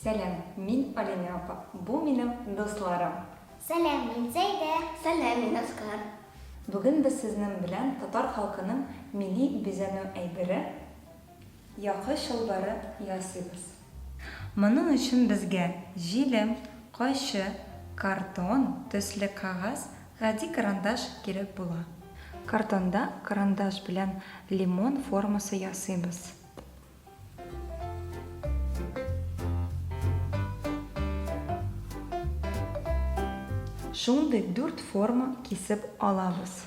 Сәлем, мин Алина апа. Бу минем дусларым. Сәлем, мин Зәйдә. Сәлем, мин Аскар. Бүген без сезнең белән татар халкының милли бизәнү әйбере яхы чалбары ясыйбыз. Моның өчен безгә җилем, кайчы, картон, төсле кагаз, гади карандаш кирәк була. Картонда карандаш белән лимон формасы ясыйбыз. Шундый 4 форма кисеп алабыз.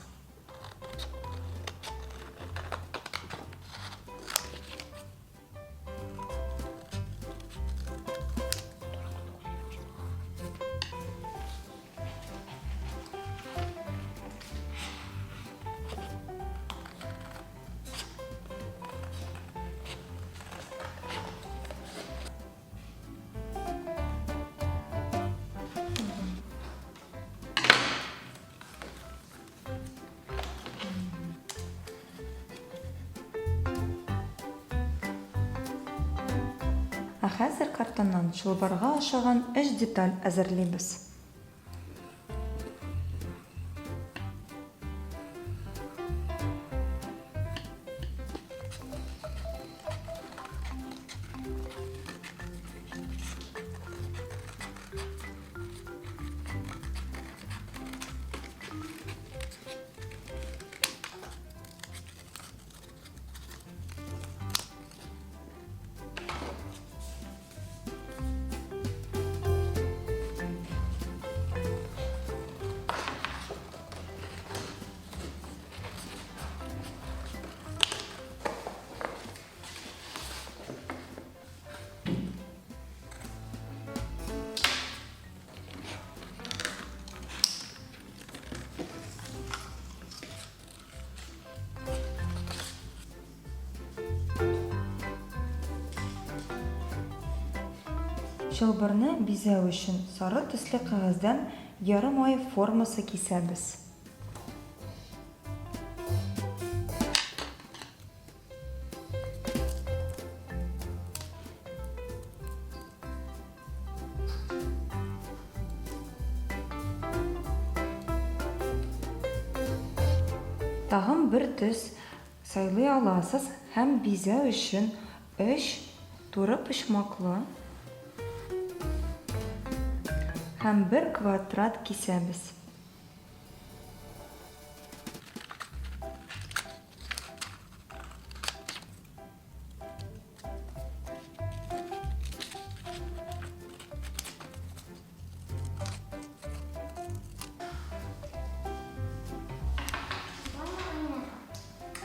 Ә хәзер картоннан чылбырга охшаган 3 деталь әзерлибез. Чылбырны бизәү өчен сары төсле кагаздан ярым ай формасы кисәбез. Тагын бер төс сайлый аласыз һәм бизәү өчен 3 туры почмаклы һәм 1 квадрат кисәбез.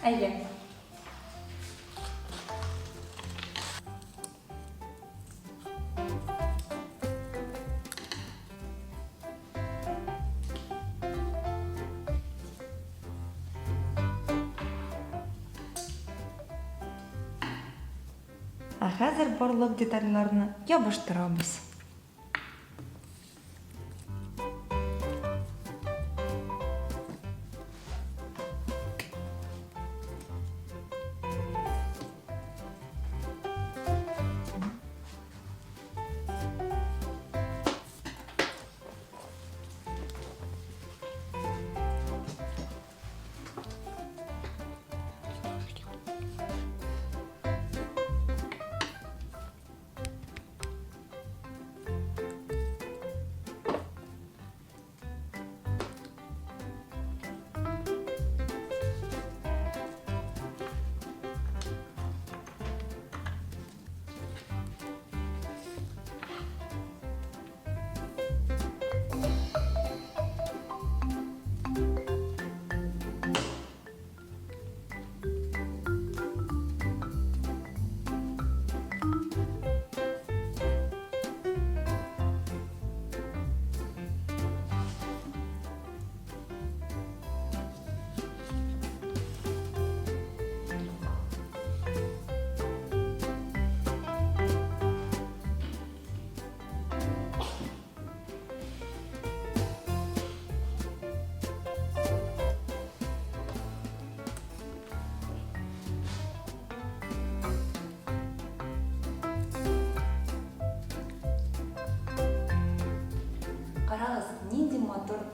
Әйе. Ә хәзер барлык детальләрне ябыштырабыз.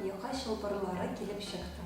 йоқа чылбырлары килеп чыкты.